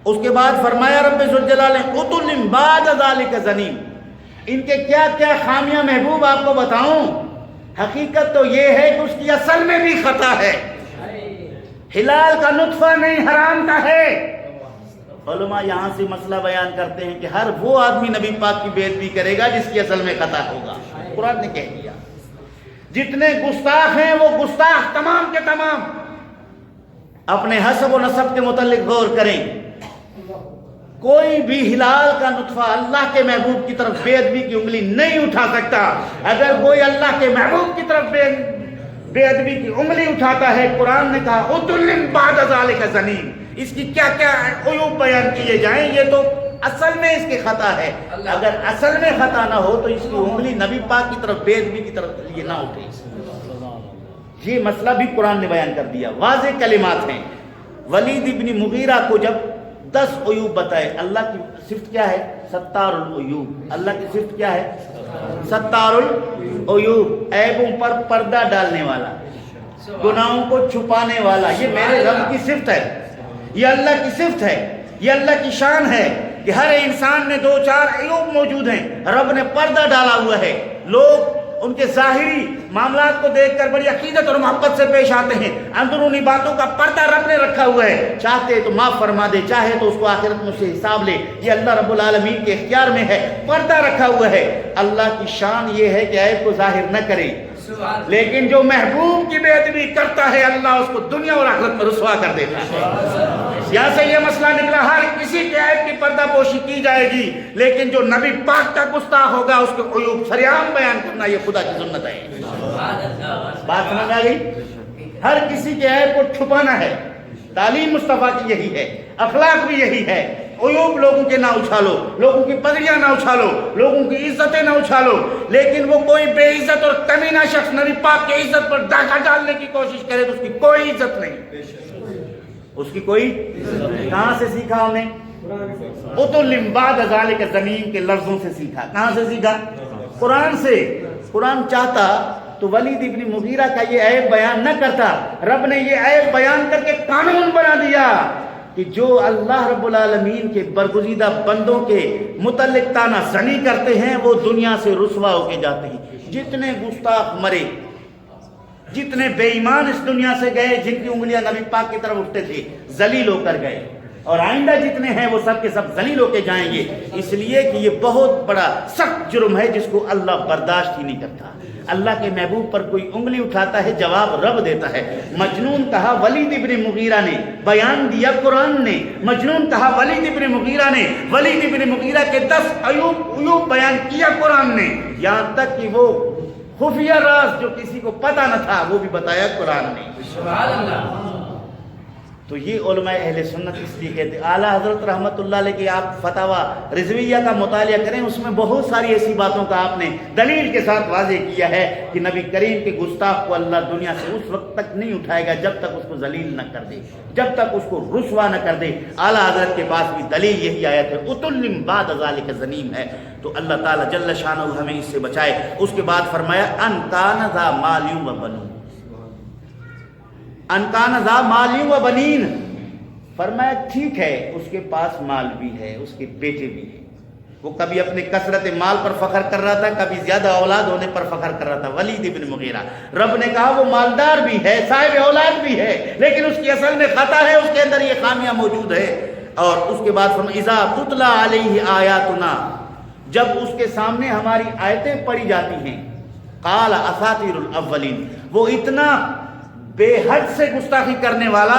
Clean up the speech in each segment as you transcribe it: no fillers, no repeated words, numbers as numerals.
اس کے بعد فرمایا رب ذوالجلال نے عتل بعد ذلک زنیم، ان کے کیا کیا خامیاں محبوب آپ کو بتاؤں؟ حقیقت تو یہ ہے کہ اس کی اصل میں بھی خطا ہے، ہلال کا نطفہ نہیں حرام کا ہے۔ علماء یہاں سے مسئلہ بیان کرتے ہیں کہ ہر وہ آدمی نبی پاک کی بے ادبی کرے گا جس کی اصل میں خطا ہوگا۔ قرآن نے کہہ دیا جتنے گستاخ ہیں وہ گستاخ تمام کے تمام اپنے حسب و نسب کے متعلق غور کریں۔ کوئی بھی ہلال کا نطفہ اللہ کے محبوب کی طرف بے ادبی کی انگلی نہیں اٹھا سکتا۔ اگر کوئی اللہ کے محبوب کی طرف بے ادبی کی انگلی اٹھاتا ہے، قرآن نے کہا عتل بعد ذلک زنیم، اس کی کیا کیا عیوب بیان کیے جائیں، یہ تو اصل میں اس کی خطا ہے۔ اگر اصل میں خطا نہ ہو تو اس کی انگلی نبی پاک کی طرف بے ادبی کی طرف یہ نہ اٹھے۔ یہ مسئلہ بھی قرآن نے بیان کر دیا، واضح کلمات ہیں۔ ولید ابن مغیرہ کو جب 10 عیوب بتائے، اللہ کی صفت کیا ہے؟ ستار العیوب۔ اللہ کی صفت کیا ہے؟ ستار العیوب، عیبوں پر پردہ ڈالنے والا، گناہوں کو چھپانے والا۔ یہ میرے رب کی صفت ہے، یہ اللہ کی صفت ہے، یہ اللہ کی شان ہے کہ ہر انسان میں 2-4 عیوب موجود ہیں۔ رب نے پردہ ڈالا ہوا ہے، لوگ ان کے ظاہری معاملات کو دیکھ کر بڑی عقیدت اور محبت سے پیش آتے ہیں، اندرونی باتوں کا پردہ رب نے رکھا ہوا ہے۔ چاہتے تو معاف فرما دے، چاہے تو اس کو آخرت میں سے حساب لے، یہ اللہ رب العالمین کے اختیار میں ہے، پردہ رکھا ہوا ہے۔ اللہ کی شان یہ ہے کہ عیب کو ظاہر نہ کرے، لیکن جو محبوب کی بے ادبی کرتا ہے اللہ اس کو دنیا اور آخرت میں رسوا کر دیتا ہے۔ یہاں سے یہ مسئلہ نکلا، ہر کسی کے عیب کی پردہ پوشی کی جائے گی، لیکن جو نبی پاک کا گستاخ ہوگا اس کے عیوب سریعام بیان کرنا یہ خدا کی سنت ہے۔ بات سمجھ آ گئی؟ ہر کسی کے عیب کو چھپانا ہے، تعلیم مصطفیٰ کی یہی ہے، اخلاق بھی یہی ہے۔ عیوب لوگوں کے نہ اچھالو، لوگوں کی پگڑیاں نہ اچھالو، لوگوں کی عزتیں نہ اچھالو، لیکن وہ کوئی بے عزت اور کمینہ شخص نبی پاک کی عزت پر ڈاکہ ڈالنے کی کوشش کرے تو اس کی کوئی عزت نہیں، اس کی کوئی کہاں سے سیکھا ہم نے؟ عتل بعد ذلک زنیم کے لفظوں سے سیکھا۔ کہاں سے سیکھا؟ قرآن سے۔ قرآن چاہتا تو ولید ابن مغیرہ کا یہ عیب بیان نہ کرتا، رب نے یہ عیب بیان کر کے قانون بنا دیا کہ جو اللہ رب العالمین کے برگزیدہ بندوں کے متعلق تانا زنی کرتے ہیں وہ دنیا سے رسوا ہو کے جاتے ہیں۔ جتنے گستاخ مرے، جتنے بے ایمان اس دنیا سے گئے، جن کی انگلیاں نبی پاک کی طرف اٹھتے تھے، ذلیل ہو کر گئے، اور آئندہ جتنے ہیں وہ سب کے سب ذلیل ہو کے جائیں گے، اس لیے کہ یہ بہت بڑا سخت جرم ہے جس کو اللہ برداشت ہی نہیں کرتا۔ اللہ کے محبوب پر کوئی انگلی اٹھاتا ہے، جواب رب دیتا ہے۔ مجنون کہا ولید ابن مغیرہ نے، بیان دیا قرآن نے۔ مجنون کہا ولید ابن مغیرہ نے، ولید ابن مغیرہ کے 10 عیوب بیان کیا قرآن نے، یہاں تک کہ وہ خفیہ راز جو کسی کو پتہ نہ تھا وہ بھی بتایا قرآن نے۔ سبحان اللہ۔ تو یہ علماء اہل سنت اس لیے کہتے ہیں، اعلیٰ حضرت رحمت اللہ علیہ کی آپ فتاویٰ رضویہ کا مطالعہ کریں، اس میں بہت ساری ایسی باتوں کا آپ نے دلیل کے ساتھ واضح کیا ہے کہ نبی کریم کے گستاخ کو اللہ دنیا سے اس وقت تک نہیں اٹھائے گا جب تک اس کو ذلیل نہ کر دے، جب تک اس کو رسوا نہ کر دے۔ اعلیٰ حضرت کے پاس بھی دلیل یہی آیت ہے، عتل بعد ذلک زنیم ہے۔ تو اللہ تعالیٰ جل شانہ ہمیں اس سے بچائے۔ اس کے بعد فرمایا ان کان ذا مال و بنون، ان کان ذا مال و بنین، فرمایا ٹھیک ہے اس کے پاس مال بھی ہے، اس کے بیٹے بھی ہیں۔ وہ کبھی اپنے کثرت مال پر فخر کر رہا تھا، کبھی زیادہ اولاد ہونے پر فخر کر رہا تھا۔ ولید ابن مغیرہ، رب نے کہا وہ مالدار بھی ہے، صاحب اولاد بھی ہے، لیکن اس کی اصل میں خطا ہے، اس کے اندر یہ خامیاں موجود ہے۔ اور اس کے بعد فرمایا اذا تتلی علیہ آیاتنا، جب اس کے سامنے ہماری آیتیں پڑھی جاتی ہیں، قال اساطیر الاولین، وہ اتنا بے حد سے گستاخی کرنے والا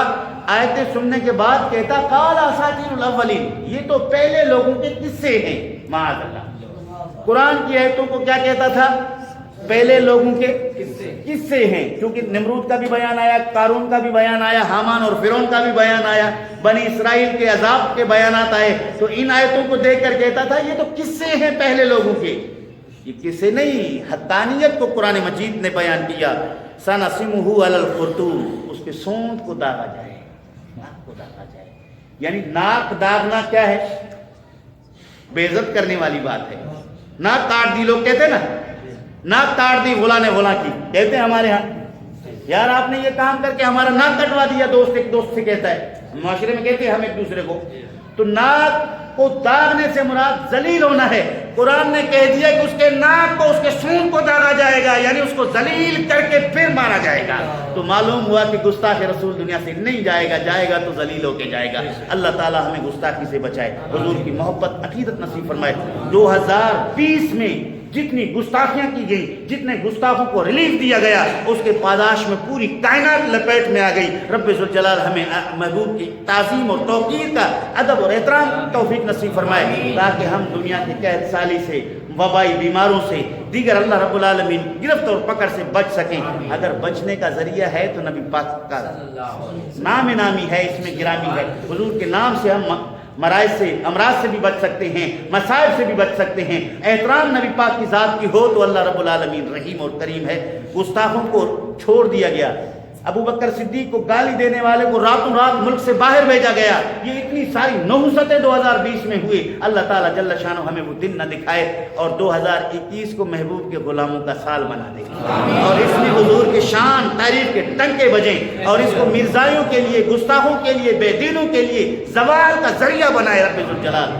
آیتیں سننے کے بعد کہتا قال اساطیر الاولین، یہ تو پہلے لوگوں کے قصے ہیں۔ معاذ اللہ، قرآن کی آیتوں کو کیا کہتا تھا؟ پہلے لوگوں کے قصے ہیں، کیونکہ نمرود کا بھی بیان آیا، قارون کا بھی بیان آیا، حامان اور فرعون کا بھی بیان آیا، بنی اسرائیل کے عذاب کے بیانات آئے، تو ان آیتوں کو دیکھ کر کہتا تھا یہ تو قصے ہیں پہلے لوگوں کے، یہ قصے نہیں، حقانیت کو قرآن مجید نے بیان کیا۔ سنسمہ علی الخرطوم، اس کے سونت کو داغا جائے، ناک کو داغا جائے، یعنی ناک داغنا کیا ہے؟ بے عزت کرنے والی بات ہے۔ ناک کاٹ دی، لوگ کہتے ہیں نا، ناک کاٹ دی فلاں نے فلاں کی، کہتے ہیں ہمارے ہاں، یار آپ نے یہ کام کر کے ہمارا ناک کٹوا دیا، دوست ایک دوست سے کہتا ہے، معاشرے میں کہتے ہیں ہم ایک دوسرے کو، تو ناک کو داغنے سے مراد ذلیل ہونا ہے۔ قرآن نے کہہ دیا کہ اس کے ناک کو، اس کے سونڈ کو داغا جائے گا، یعنی اس کو ذلیل کر کے پھر مارا جائے گا۔ تو معلوم ہوا کہ گستاخ رسول دنیا سے نہیں جائے گا، جائے گا تو ذلیل ہو کے جائے گا۔ اللہ تعالی ہمیں گستاخی سے بچائے، حضور کی محبت عقیدت نصیب فرمائے۔ 2020 میں جتنی گستاخیاں کی گئی، جتنے گستاخوں کو ریلیف دیا گیا، اس کے پاداش میں پوری کائنات لپیٹ میں آ گئی۔ رب ذوالجلال ہمیں محبوب کی تعظیم اور توقیر کا ادب اور احترام توفیق نصیب فرمائے، تاکہ ہم دنیا کی قحط سالی سے، وبائی بیماروں سے، دیگر اللہ رب العالمین گرفت اور پکڑ سے بچ سکیں۔ اگر بچنے کا ذریعہ ہے تو نبی پاک کا نام نامی ہے، اس میں گرامی ہے۔ حضور کے نام سے ہم مرائض سے، امراض سے بھی بچ سکتے ہیں، مصائب سے بھی بچ سکتے ہیں۔ احترام نبی پاک کی ذات کی ہو تو اللہ رب العالمین رحیم اور کریم ہے۔ گستاخوں کو چھوڑ دیا گیا، ابو بکر صدیق کو گالی دینے والے کو راتوں رات ملک سے باہر بھیجا گیا۔ یہ اتنی ساری نحوستیں 2020 میں ہوئی۔ اللہ تعالیٰ جل شانہ ہمیں وہ دن نہ دکھائے اور 2021 کو محبوب کے غلاموں کا سال بنا دے، اور اس میں حضور کے شان تعریف کے ٹنکے بجیں، اور اس کو مرزائیوں کے لیے، گستاخوں کے لیے، بے دینوں کے لیے زوال کا ذریعہ بنائے رب ذوالجلال۔